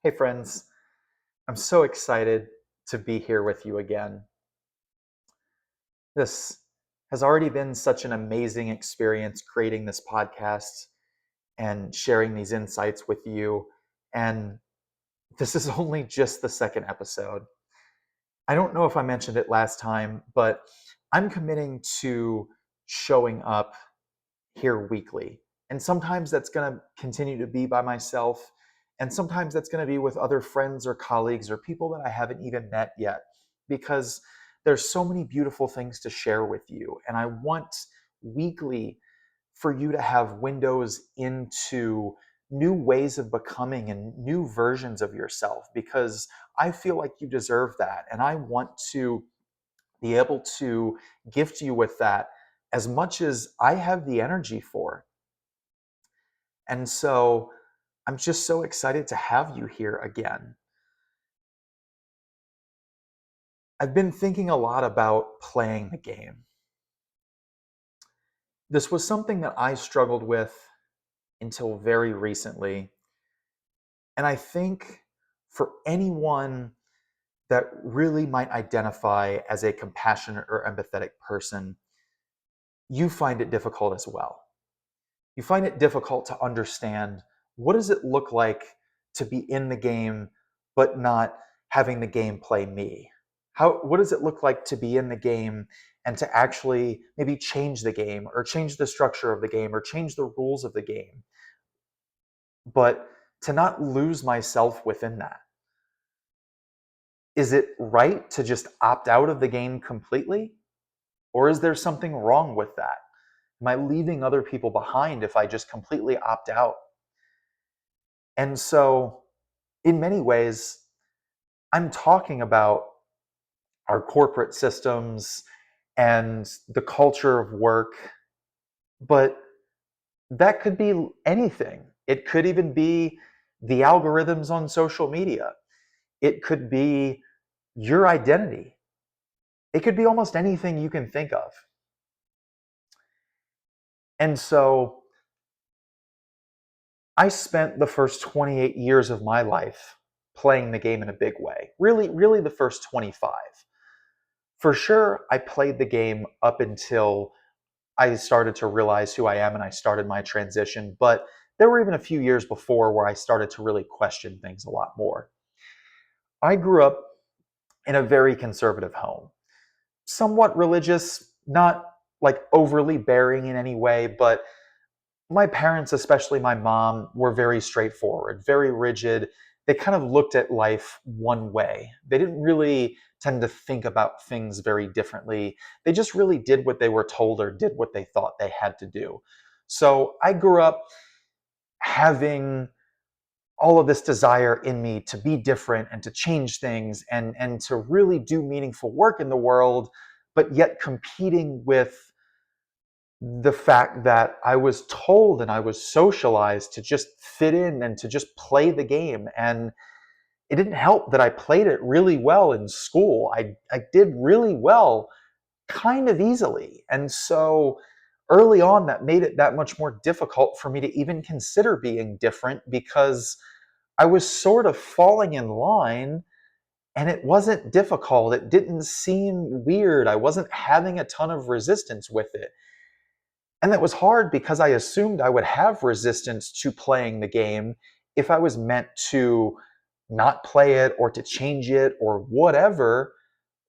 Hey, friends. I'm so excited to be here with you again. This has already been such an amazing experience creating this podcast and sharing these insights with you. And this is only just the second episode. I don't know if I mentioned it last time, but I'm committing to showing up here weekly. And sometimes that's going to continue to be by myself. And sometimes that's going to be with other friends or colleagues or people that I haven't even met yet, because there's so many beautiful things to share with you. And I want weekly for you to have windows into new ways of becoming and new versions of yourself, because I feel like you deserve that. And I want to be able to gift you with that as much as I have the energy for. And so I'm just so excited to have you here again. I've been thinking a lot about playing the game. This was something that I struggled with until very recently. And I think for anyone that really might identify as a compassionate or empathetic person, you find it difficult as well. You find it difficult to understand, what does it look like to be in the game but not having the game play me? What does it look like to be in the game and to actually maybe change the game or change the structure of the game or change the rules of the game, but to not lose myself within that? Is it right to just opt out of the game completely? Or is there something wrong with that? Am I leaving other people behind if I just completely opt out? And so, in many ways, I'm talking about our corporate systems and the culture of work, but that could be anything. It could even be the algorithms on social media. It could be your identity. It could be almost anything you can think of. And so I spent the first 28 years of my life playing the game in a big way. Really the first 25. For sure, I played the game up until I started to realize who I am and I started my transition. But there were even a few years before where I started to really question things a lot more. I grew up in a very conservative home, somewhat religious, not like overly bearing in any way, but my parents, especially my mom, were very straightforward, very rigid. They kind of looked at life one way. They didn't really tend to think about things very differently. They just really did what they were told or did what they thought they had to do. So I grew up having all of this desire in me to be different and to change things and to really do meaningful work in the world, but yet competing with the fact that I was told and I was socialized to just fit in and to just play the game. And it didn't help that I played it really well in school. I did really well kind of easily. And so early on, that made it that much more difficult for me to even consider being different, because I was sort of falling in line and it wasn't difficult. It didn't seem weird. I wasn't having a ton of resistance with it. And that was hard because I assumed I would have resistance to playing the game if I was meant to not play it or to change it or whatever.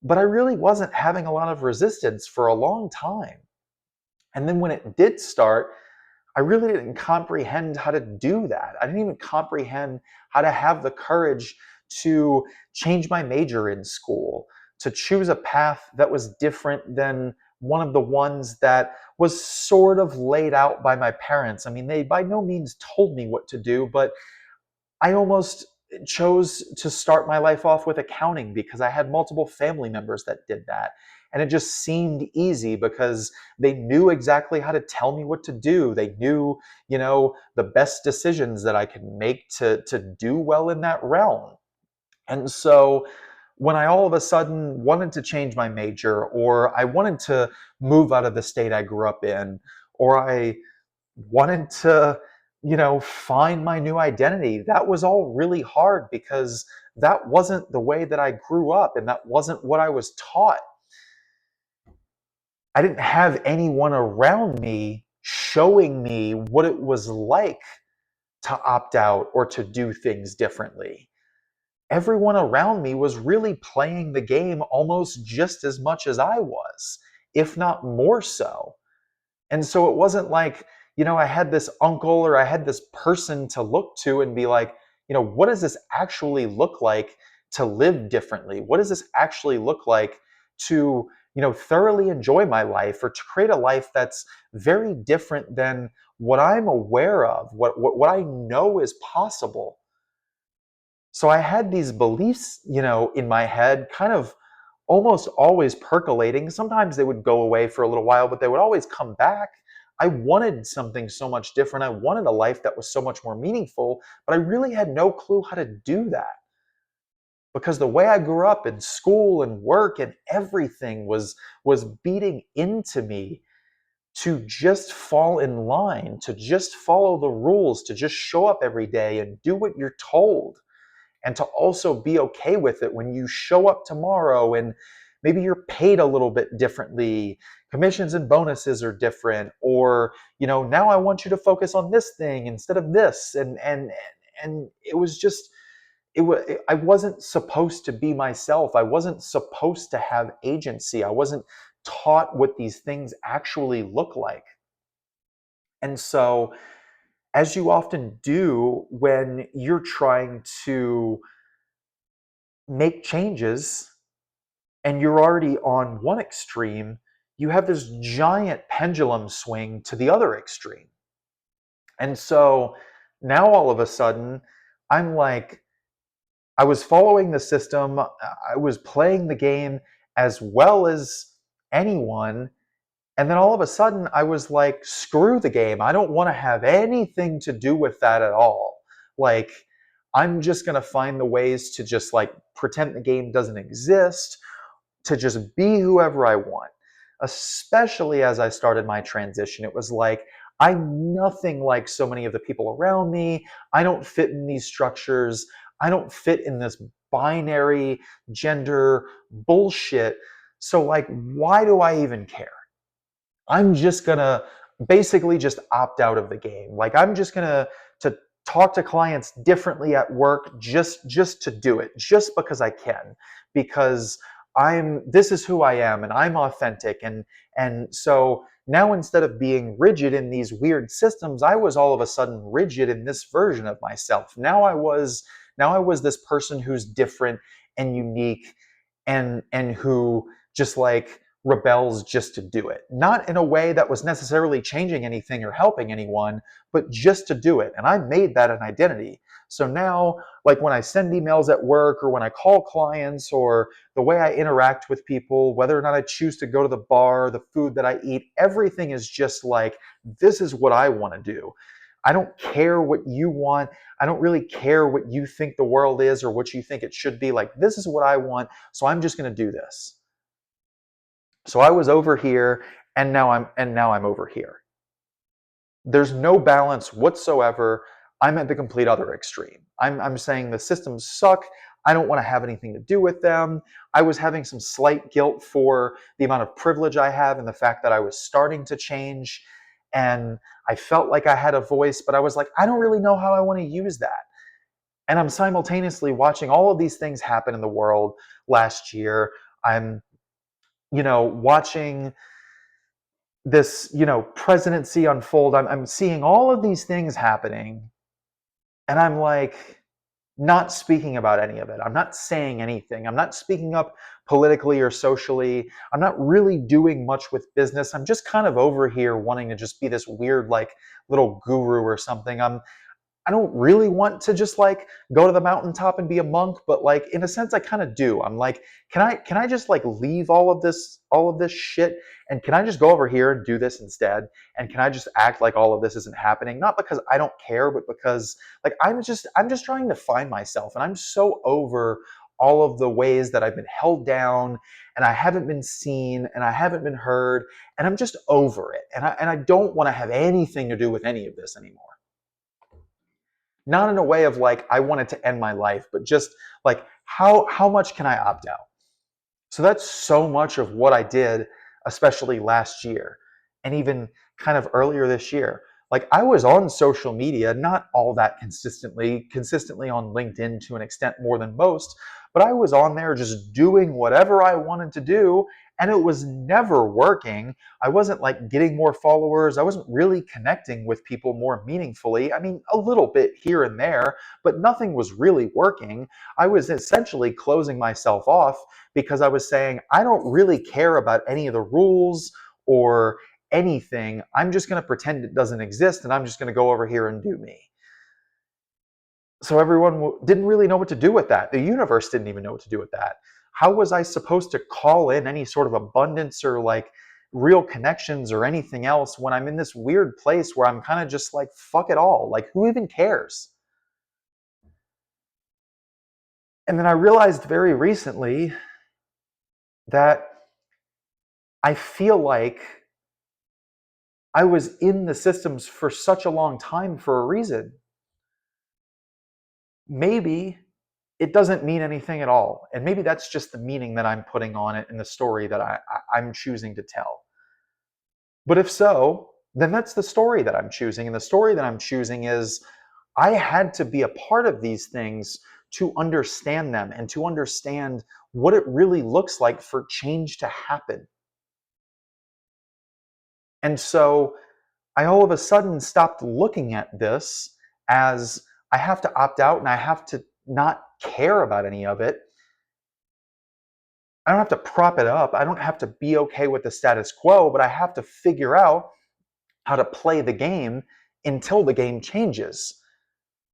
But I really wasn't having a lot of resistance for a long time. And then when it did start, I really didn't comprehend how to do that. I didn't even comprehend how to have the courage to change my major in school, to choose a path that was different than one of the ones that was sort of laid out by my parents. I mean, they by no means told me what to do, but I almost chose to start my life off with accounting because I had multiple family members that did that. And it just seemed easy because they knew exactly how to tell me what to do. They knew, the best decisions that I could make to do well in that realm. And so when I all of a sudden wanted to change my major, or I wanted to move out of the state I grew up in, or I wanted to find my new identity. That was all really hard because that wasn't the way that I grew up and that wasn't what I was taught. I didn't have anyone around me showing me what it was like to opt out or to do things differently. Everyone around me was really playing the game almost just as much as I was, if not more so. And so it wasn't like, I had this uncle or I had this person to look to and be like, what does this actually look like to live differently? What does this actually look like to, thoroughly enjoy my life or to create a life that's very different than what I'm aware of, what I know is possible. So I had these beliefs, in my head, kind of almost always percolating. Sometimes they would go away for a little while, but they would always come back. I wanted something so much different. I wanted a life that was so much more meaningful, but I really had no clue how to do that because the way I grew up in school and work and everything was beating into me to just fall in line, to just follow the rules, to just show up every day and do what you're told and to also be okay with it when you show up tomorrow and maybe you're paid a little bit differently. Commissions and bonuses are different, or now I want you to focus on this thing instead of this, and it was just it was I wasn't supposed to be myself. I wasn't supposed to have agency. I wasn't taught what these things actually look like. And so, as you often do when you're trying to make changes and you're already on one extreme, you have this giant pendulum swing to the other extreme. And so now all of a sudden, I'm like, I was following the system, I was playing the game as well as anyone. And then all of a sudden, I was like, screw the game. I don't want to have anything to do with that at all. Like, I'm just going to find the ways to just like pretend the game doesn't exist, to just be whoever I want. Especially as I started my transition, it was like, I'm nothing like so many of the people around me. I don't fit in these structures. I don't fit in this binary gender bullshit. So, like, why do I even care? I'm just gonna basically just opt out of the game. Like I'm just gonna to talk to clients differently at work just to do it, just because I can, because this is who I am and I'm authentic and so now instead of being rigid in these weird systems, I was all of a sudden rigid in this version of myself. Now I was this person who's different and unique and who just like rebels just to do it. Not in a way that was necessarily changing anything or helping anyone, but just to do it. And I made that an identity. So now, like when I send emails at work or when I call clients or the way I interact with people, whether or not I choose to go to the bar, the food that I eat, everything is just like, this is what I want to do. I don't care what you want. I don't really care what you think the world is or what you think it should be. Like, this is what I want. So I'm just going to do this. So I was over here and now I'm over here. There's no balance whatsoever. I'm at the complete other extreme. I'm saying the systems suck. I don't want to have anything to do with them. I was having some slight guilt for the amount of privilege I have and the fact that I was starting to change. And I felt like I had a voice, but I was like, I don't really know how I want to use that. And I'm simultaneously watching all of these things happen in the world last year. I'm, watching this, presidency unfold. I'm seeing all of these things happening, and I'm like, not speaking about any of it. I'm not saying anything. I'm not speaking up politically or socially. I'm not really doing much with business. I'm just kind of over here wanting to just be this weird, like, little guru or something. I don't really want to just like go to the mountaintop and be a monk, but like in a sense I kind of do. I'm like, can I just like leave all of this shit and can I just go over here and do this instead? And can I just act like all of this isn't happening? Not because I don't care, but because like I'm just trying to find myself and I'm so over all of the ways that I've been held down and I haven't been seen and I haven't been heard and I'm just over it. And I don't want to have anything to do with any of this anymore. Not in a way of like I wanted to end my life, but just like how much can I opt out? So that's so much of what I did, especially last year and even kind of earlier this year. Like I was on social media, not all that consistently on LinkedIn to an extent more than most, but I was on there just doing whatever I wanted to do, and it was never working. I wasn't like getting more followers. I wasn't really connecting with people more meaningfully. I mean, a little bit here and there, but nothing was really working. I was essentially closing myself off because I was saying, I don't really care about any of the rules or anything. I'm just going to pretend it doesn't exist and I'm just going to go over here and do me. So everyone didn't really know what to do with that. The universe didn't even know what to do with that. How was I supposed to call in any sort of abundance or like real connections or anything else when I'm in this weird place where I'm kind of just like, fuck it all? Like, who even cares? And then I realized very recently that I feel like I was in the systems for such a long time for a reason. Maybe it doesn't mean anything at all. And maybe that's just the meaning that I'm putting on it in the story that I'm choosing to tell. But if so, then that's the story that I'm choosing. And the story that I'm choosing is I had to be a part of these things to understand them and to understand what it really looks like for change to happen. And so I all of a sudden stopped looking at this as I have to opt out and I have to not care about any of it. I don't have to prop it up. I don't have to be okay with the status quo, but I have to figure out how to play the game until the game changes,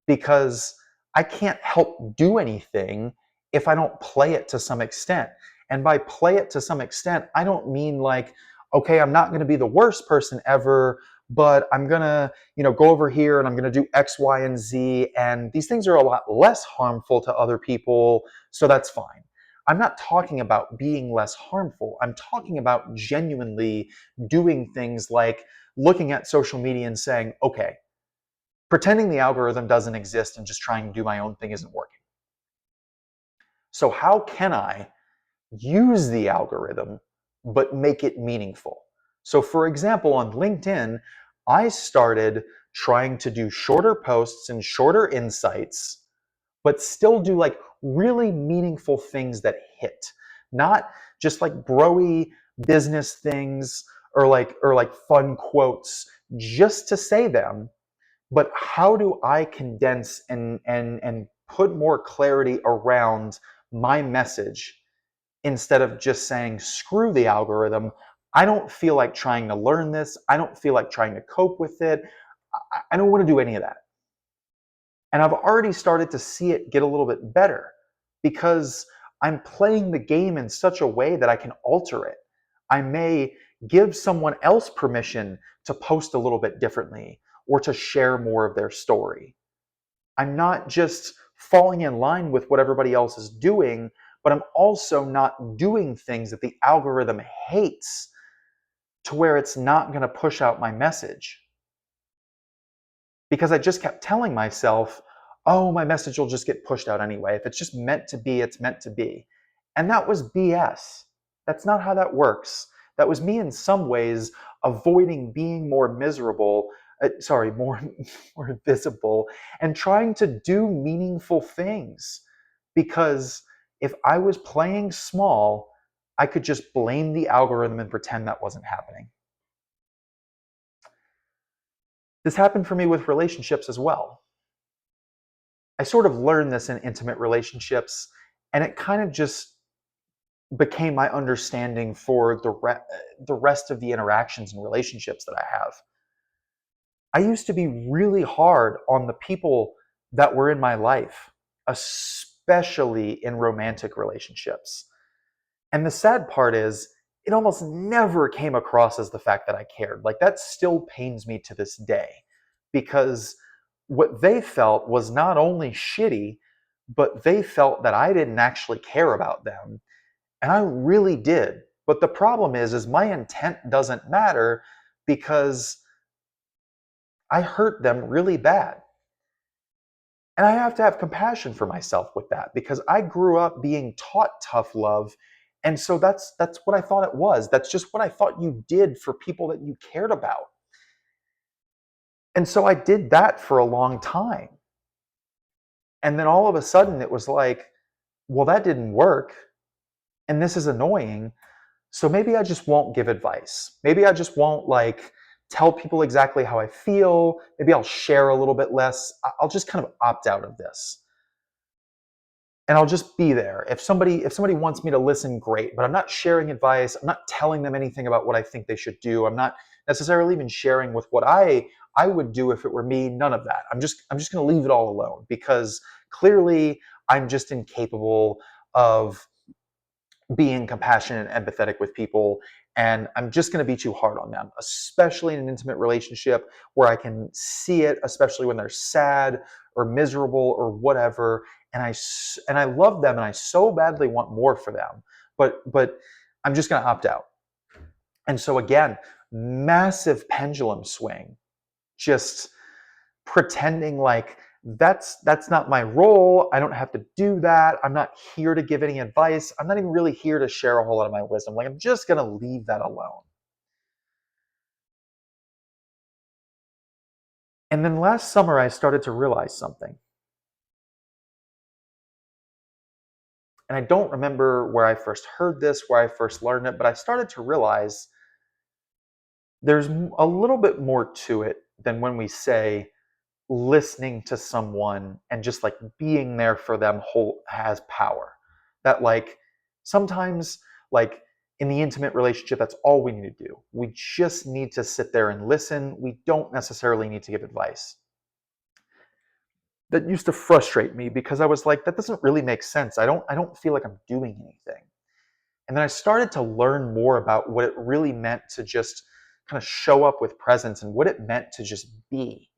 because I can't help do anything if I don't play it to some extent. And by play it to some extent, I don't mean like, okay, I'm not going to be the worst person ever, but I'm going to, go over here and I'm going to do X, Y, and Z. And these things are a lot less harmful to other people. So that's fine. I'm not talking about being less harmful. I'm talking about genuinely doing things like looking at social media and saying, okay, pretending the algorithm doesn't exist and just trying to do my own thing isn't working. So how can I use the algorithm but make it meaningful? So for example, on LinkedIn, I started trying to do shorter posts and shorter insights, but still do like really meaningful things that hit. Not just like broy business things or like fun quotes just to say them, but how do I condense and put more clarity around my message instead of just saying screw the algorithm? I don't feel like trying to learn this. I don't feel like trying to cope with it. I don't want to do any of that. And I've already started to see it get a little bit better because I'm playing the game in such a way that I can alter it. I may give someone else permission to post a little bit differently or to share more of their story. I'm not just falling in line with what everybody else is doing, but I'm also not doing things that the algorithm hates to where it's not going to push out my message. Because I just kept telling myself, oh, my message will just get pushed out anyway. If it's just meant to be, it's meant to be. And that was BS. That's not how that works. That was me in some ways avoiding being more miserable, more, more visible, and trying to do meaningful things. Because if I was playing small, I could just blame the algorithm and pretend that wasn't happening. This happened for me with relationships as well. I sort of learned this in intimate relationships, and it kind of just became my understanding for the rest of the interactions and relationships that I have. I used to be really hard on the people that were in my life, especially in romantic relationships. And the sad part is, it almost never came across as the fact that I cared. Like, that still pains me to this day, because what they felt was not only shitty, but they felt that I didn't actually care about them. And I really did. But the problem is my intent doesn't matter because I hurt them really bad. And I have to have compassion for myself with that because I grew up being taught tough love. And so that's what I thought it was. That's just what I thought you did for people that you cared about. And so I did that for a long time. And then all of a sudden it was like, well, that didn't work. And this is annoying. So maybe I just won't give advice. Maybe I just won't like tell people exactly how I feel. Maybe I'll share a little bit less. I'll just kind of opt out of this. And I'll just be there. If somebody wants me to listen, great, but I'm not sharing advice. I'm not telling them anything about what I think they should do. I'm not necessarily even sharing with what I would do if it were me. None of that. I'm just going to leave it all alone because clearly I'm just incapable of being compassionate and empathetic with people, and I'm just going to be too hard on them, especially in an intimate relationship where I can see it, especially when they're sad or miserable or whatever, and I love them and I so badly want more for them, but I'm just going to opt out. And so again, massive pendulum swing, just pretending like that's not my role. I don't have to do that. I'm not here to give any advice. I'm not even really here to share a whole lot of my wisdom. Like I'm just going to leave that alone. And then last summer I started to realize something. And I don't remember where I first heard this, where I first learned it, but I started to realize there's a little bit more to it than when we say listening to someone and just like being there for them whole has power. That like sometimes like in the intimate relationship, that's all we need to do. We just need to sit there and listen. We don't necessarily need to give advice. That used to frustrate me because I was like, that doesn't really make sense. I don't feel like I'm doing anything. And then I started to learn more about what it really meant to just kind of show up with presence and what it meant to just be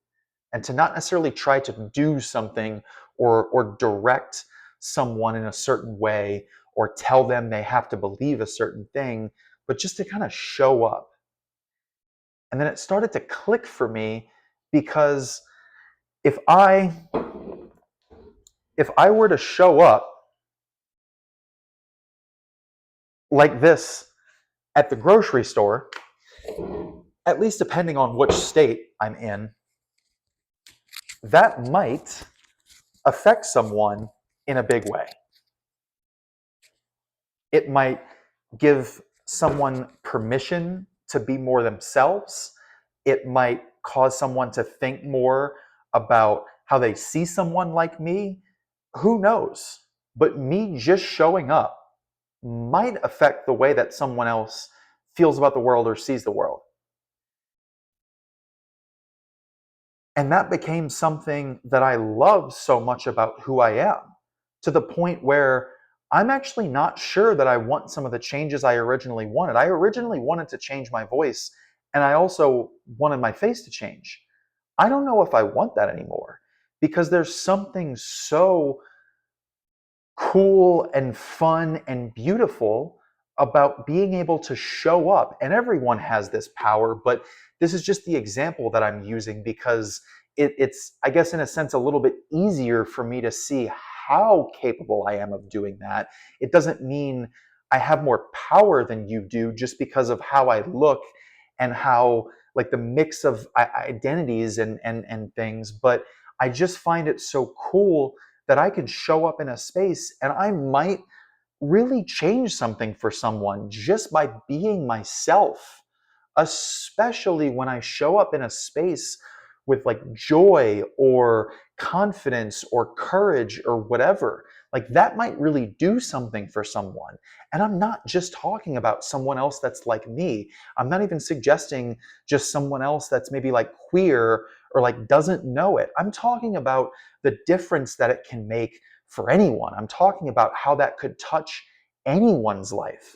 and to not necessarily try to do something or direct someone in a certain way or tell them they have to believe a certain thing, but just to kind of show up. And then it started to click for me because if I if I were to show up like this at the grocery store, at least depending on which state I'm in, that might affect someone in a big way. It might give someone permission to be more themselves. It might cause someone to think more about how they see someone like me. Who knows? But me just showing up might affect the way that someone else feels about the world or sees the world. And that became something that I love so much about who I am, to the point where I'm actually not sure that I want some of the changes I originally wanted. I originally wanted to change my voice, and I also wanted my face to change. I don't know if I want that anymore because there's something so cool and fun and beautiful about being able to show up. And everyone has this power, but this is just the example that I'm using because it's, I guess, in a sense, a little bit easier for me to see how capable I am of doing that. It doesn't mean I have more power than you do just because of how I look and how like the mix of identities and things, but I just find it so cool that I can show up in a space and I might really change something for someone just by being myself, especially when I show up in a space with like joy or confidence or courage or whatever. Like that might really do something for someone. And I'm not just talking about someone else that's like me. I'm not even suggesting just someone else that's maybe like queer or like doesn't know it. I'm talking about the difference that it can make for anyone. I'm talking about how that could touch anyone's life.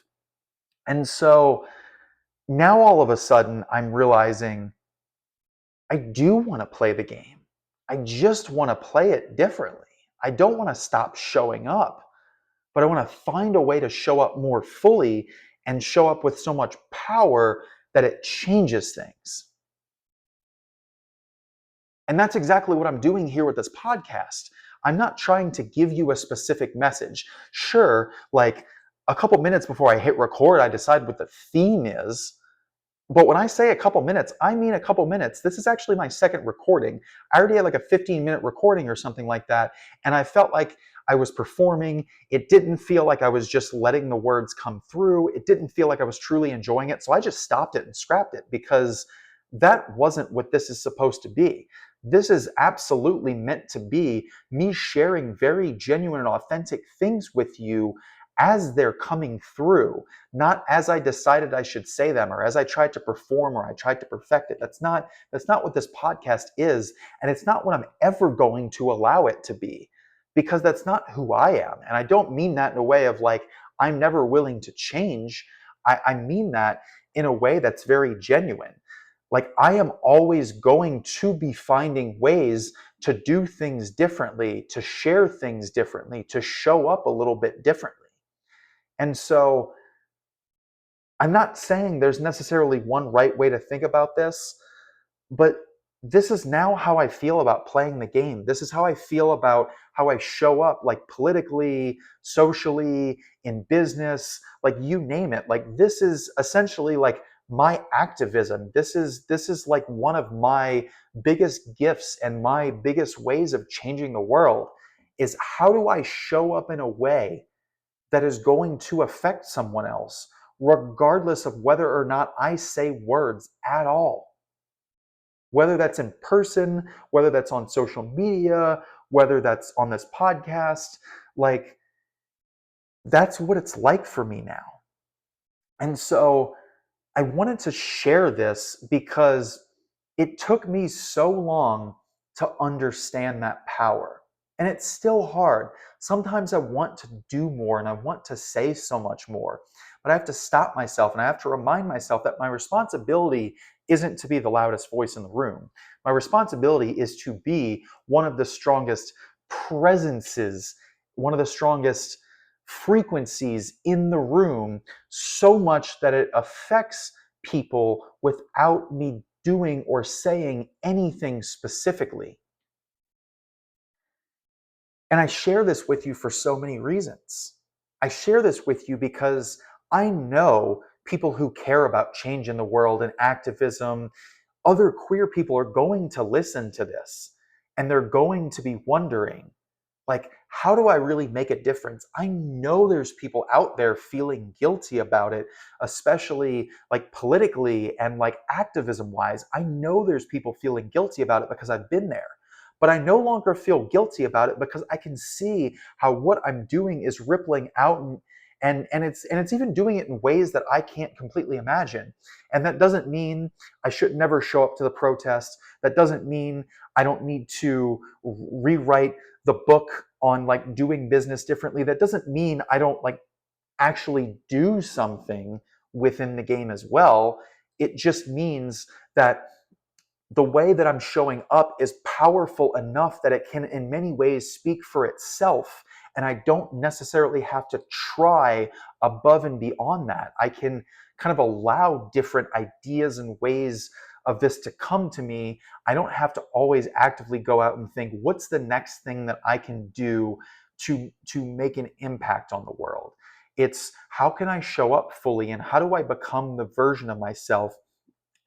And so now all of a sudden I'm realizing I do want to play the game. I just want to play it differently. I don't want to stop showing up, but I want to find a way to show up more fully and show up with so much power that it changes things. And that's exactly what I'm doing here with this podcast. I'm not trying to give you a specific message. Sure, like a couple minutes before I hit record, I decide what the theme is. But when I say a couple minutes, I mean a couple minutes. This is actually my second recording. I already had like a 15-minute recording or something like that. And I felt like I was performing. It didn't feel like I was just letting the words come through. It didn't feel like I was truly enjoying it. So I just stopped it and scrapped it because that wasn't what this is supposed to be. This is absolutely meant to be me sharing very genuine and authentic things with you as they're coming through, not as I decided I should say them or as I tried to perform or I tried to perfect it. That's not what this podcast is, and it's not what I'm ever going to allow it to be, because that's not who I am. And I don't mean that in a way of like I'm never willing to change. I mean that in a way that's very genuine. Like I am always going to be finding ways to do things differently, to share things differently, to show up a little bit differently. And so I'm not saying there's necessarily one right way to think about this, but this is now how I feel about playing the game. This is how I feel about how I show up, like politically, socially, in business, like you name it. Like this is essentially like my activism. This is like one of my biggest gifts and my biggest ways of changing the world is how do I show up in a way that is going to affect someone else, regardless of whether or not I say words at all. Whether that's in person, whether that's on social media, whether that's on this podcast, like that's what it's like for me now. And so I wanted to share this because it took me so long to understand that power. And it's still hard. Sometimes I want to do more and I want to say so much more, but I have to stop myself and I have to remind myself that my responsibility isn't to be the loudest voice in the room. My responsibility is to be one of the strongest presences, one of the strongest frequencies in the room, so much that it affects people without me doing or saying anything specifically. And I share this with you for so many reasons. I share this with you because I know people who care about change in the world and activism, other queer people are going to listen to this and they're going to be wondering, like, how do I really make a difference? I know there's people out there feeling guilty about it, especially like politically and like activism wise. I know there's people feeling guilty about it because I've been there. But I no longer feel guilty about it because I can see how what I'm doing is rippling out and it's even doing it in ways that I can't completely imagine. And that doesn't mean I should never show up to the protest. That doesn't mean I don't need to rewrite the book on like doing business differently. That doesn't mean I don't like actually do something within the game as well. It just means that the way that I'm showing up is powerful enough that it can in many ways speak for itself. And I don't necessarily have to try above and beyond that. I can kind of allow different ideas and ways of this to come to me. I don't have to always actively go out and think, what's the next thing that I can do to make an impact on the world? It's how can I show up fully and how do I become the version of myself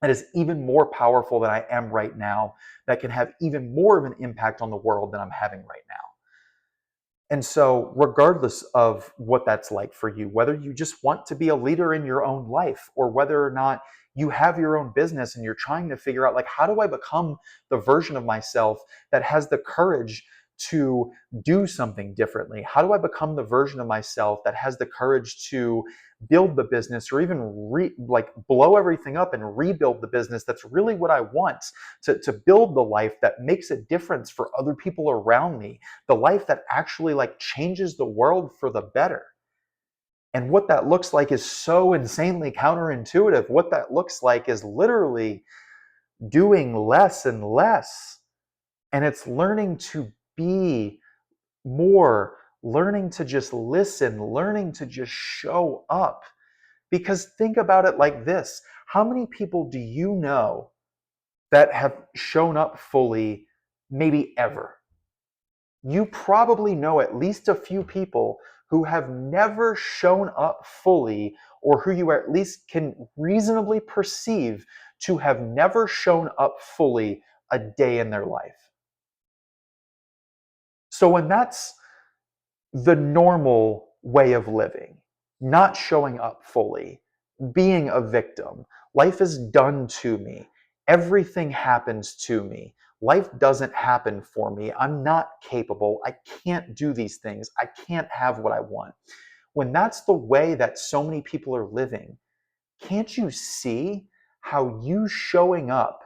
that is even more powerful than I am right now, that can have even more of an impact on the world than I'm having right now. And so, regardless of what that's like for you, whether you just want to be a leader in your own life or whether or not you have your own business and you're trying to figure out, like, how do I become the version of myself that has the courage to do something differently? How do I become the version of myself that has the courage to build the business or even like blow everything up and rebuild the business? That's really what I want, to build the life that makes a difference for other people around me, the life that actually like changes the world for the better. And what that looks like is so insanely counterintuitive. What that looks like is literally doing less and less. And it's learning to be more, learning to just listen, learning to just show up. Because think about it like this: how many people do you know that have shown up fully maybe ever. You probably know at least a few people who have never shown up fully, or who you at least can reasonably perceive to have never shown up fully a day in their life. So when that's the normal way of living, not showing up fully, being a victim, life is done to me, everything happens to me, life doesn't happen for me, I'm not capable, I can't do these things, I can't have what I want. When that's the way that so many people are living, can't you see how you showing up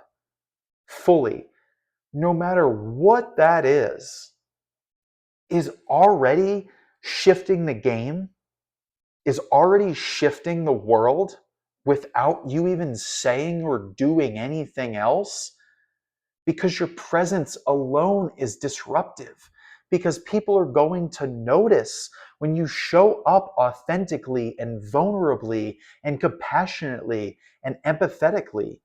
fully, no matter what that is already shifting the game, is already shifting the world without you even saying or doing anything else? Because your presence alone is disruptive. Because people are going to notice when you show up authentically and vulnerably and compassionately and empathetically.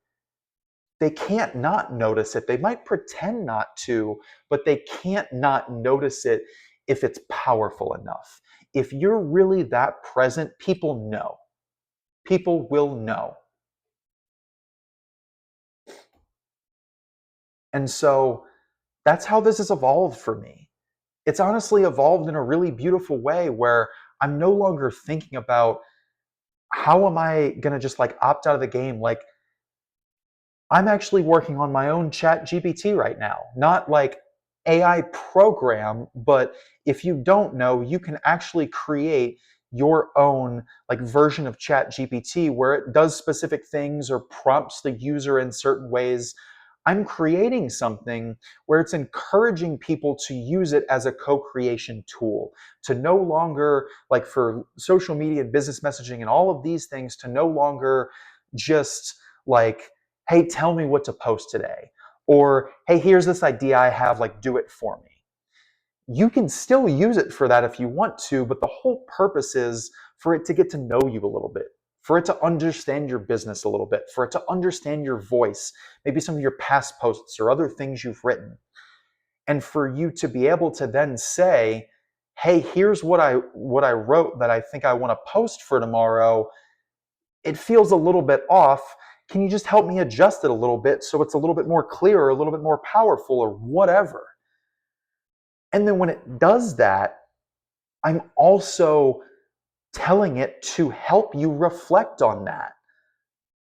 They can't not notice it. They might pretend not to, but they can't not notice it if it's powerful enough. If you're really that present, people know. People will know. And so that's how this has evolved for me. It's honestly evolved in a really beautiful way where I'm no longer thinking about how am I going to just like opt out of the game. Like, I'm actually working on my own chat GPT right now, not like AI program, but if you don't know, you can actually create your own like version of chat GPT where it does specific things or prompts the user in certain ways. I'm creating something where it's encouraging people to use it as a co-creation tool, to no longer, like for social media and business messaging and all of these things, to no longer just like, hey, tell me what to post today. Or, hey, here's this idea I have, like, do it for me. You can still use it for that if you want to, but the whole purpose is for it to get to know you a little bit, for it to understand your business a little bit, for it to understand your voice, maybe some of your past posts or other things you've written. And for you to be able to then say, hey, here's what I wrote that I think I want to post for tomorrow. It feels a little bit off. Can you just help me adjust it a little bit so it's a little bit more clear or a little bit more powerful or whatever? And then when it does that, I'm also telling it to help you reflect on that,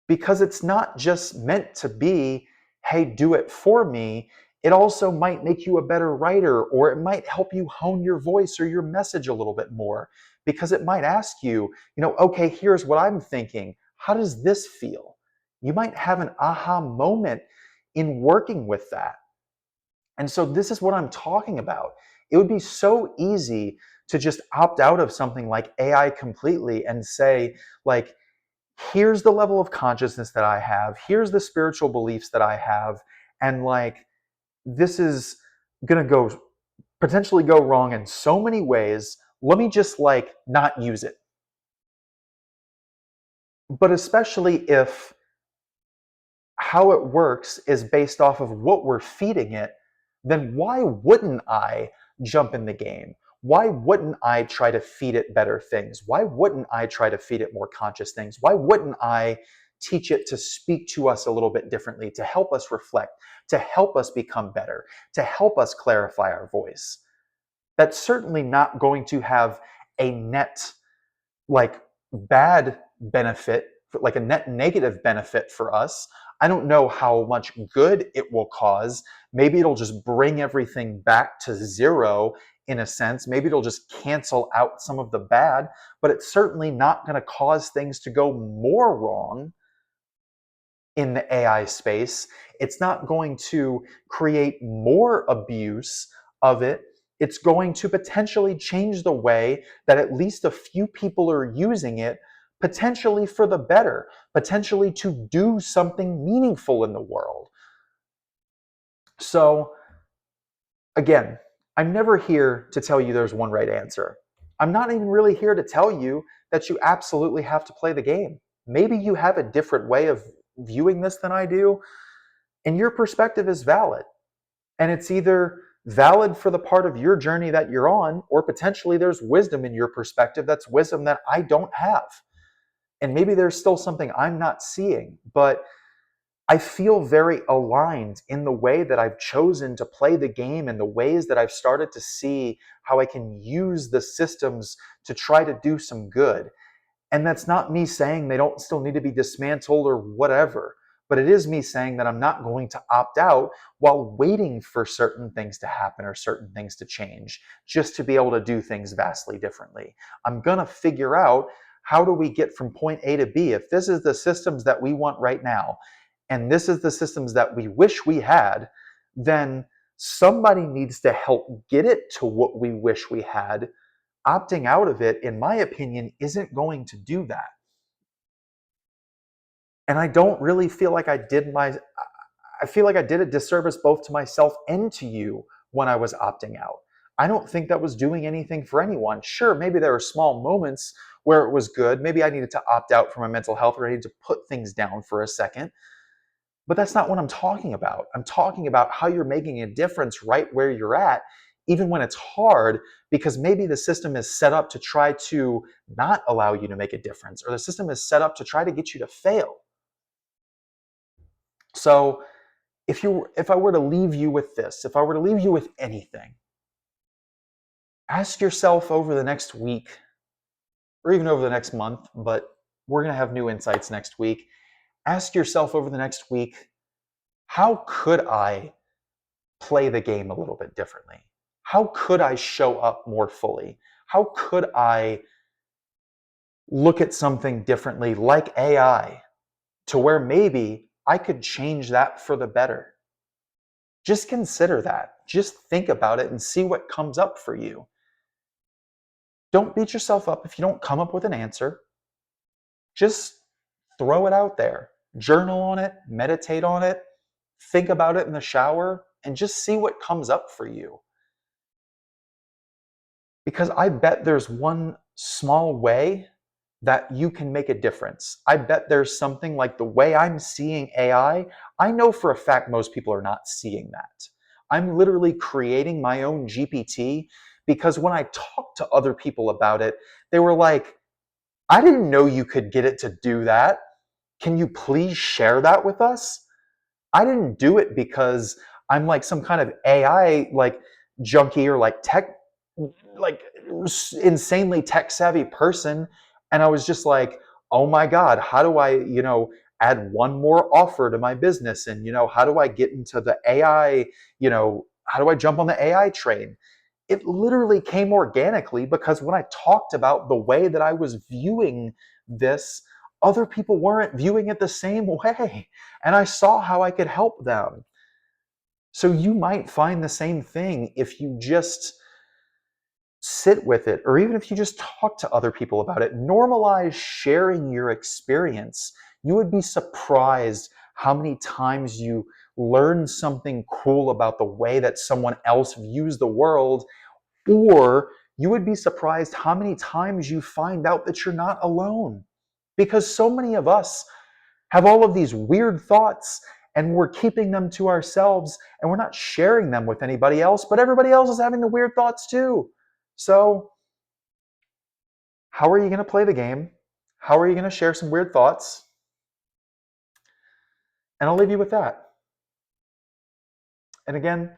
because it's not just meant to be, hey, do it for me. It also might make you a better writer, or it might help you hone your voice or your message a little bit more, because it might ask you, okay, here's what I'm thinking. How does this feel? You might have an aha moment in working with that. And so this is what I'm talking about. It would be so easy to just opt out of something like AI completely and say, like, here's the level of consciousness that I have, here's the spiritual beliefs that I have, and like, this is going to potentially go wrong in so many ways. Let me just like not use it. But especially if how it works is based off of what we're feeding it, then why wouldn't I jump in the game? Why wouldn't I try to feed it better things? Why wouldn't I try to feed it more conscious things? Why wouldn't I teach it to speak to us a little bit differently, to help us reflect, to help us become better, to help us clarify our voice? That's certainly not going to have a net like bad benefit, like a net negative benefit for us. I don't know how much good it will cause. Maybe it'll just bring everything back to zero in a sense. Maybe it'll just cancel out some of the bad, but it's certainly not going to cause things to go more wrong in the AI space. It's not going to create more abuse of it. It's going to potentially change the way that at least a few people are using it, potentially for the better, potentially to do something meaningful in the world. So, again, I'm never here to tell you there's one right answer. I'm not even really here to tell you that you absolutely have to play the game. Maybe you have a different way of viewing this than I do, and your perspective is valid. And it's either valid for the part of your journey that you're on, or potentially there's wisdom in your perspective that's wisdom that I don't have. And maybe there's still something I'm not seeing, but I feel very aligned in the way that I've chosen to play the game and the ways that I've started to see how I can use the systems to try to do some good. And that's not me saying they don't still need to be dismantled or whatever, but it is me saying that I'm not going to opt out while waiting for certain things to happen or certain things to change just to be able to do things vastly differently. I'm going to figure out, how do we get from point A to B? If this is the systems that we want right now, and this is the systems that we wish we had, then somebody needs to help get it to what we wish we had. Opting out of it, in my opinion, isn't going to do that. And I don't really feel like I feel like I did a disservice both to myself and to you when I was opting out. I don't think that was doing anything for anyone. Sure, maybe there were small moments where it was good. Maybe I needed to opt out for my mental health, or I needed to put things down for a second. But that's not what I'm talking about. I'm talking about how you're making a difference right where you're at, even when it's hard, because maybe the system is set up to try to not allow you to make a difference, or the system is set up to try to get you to fail. So if I were to leave you with this, if I were to leave you with anything, ask yourself over the next week, or even over the next month, but we're going to have new insights next week. Ask yourself over the next week, how could I play the game a little bit differently? How could I show up more fully? How could I look at something differently, like AI, to where maybe I could change that for the better? Just consider that. Just think about it and see what comes up for you. Don't beat yourself up if you don't come up with an answer. Just throw it out there. Journal on it, meditate on it, think about it in the shower, and just see what comes up for you. Because I bet there's one small way that you can make a difference. I bet there's something like the way I'm seeing AI. I know for a fact most people are not seeing that. I'm literally creating my own GPT, because when I talked to other people about it, they were like, I didn't know you could get it to do that. Can you please share that with us? I didn't do it because I'm like some kind of AI like junkie or like tech, like insanely tech savvy person. And I was just like, oh my God, how do I, add one more offer to my business? And, how do I get into the AI, how do I jump on the AI train? It literally came organically, because when I talked about the way that I was viewing this, other people weren't viewing it the same way. And I saw how I could help them. So you might find the same thing if you just sit with it, or even if you just talk to other people about it. Normalize sharing your experience. You would be surprised how many times you learn something cool about the way that someone else views the world, or you would be surprised how many times you find out that you're not alone. Because so many of us have all of these weird thoughts, and we're keeping them to ourselves, and we're not sharing them with anybody else, but everybody else is having the weird thoughts too. So, how are you going to play the game? How are you going to share some weird thoughts? And I'll leave you with that. And again,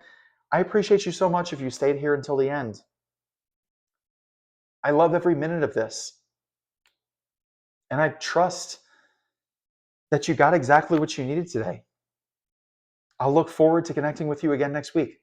I appreciate you so much if you stayed here until the end. I love every minute of this. And I trust that you got exactly what you needed today. I'll look forward to connecting with you again next week.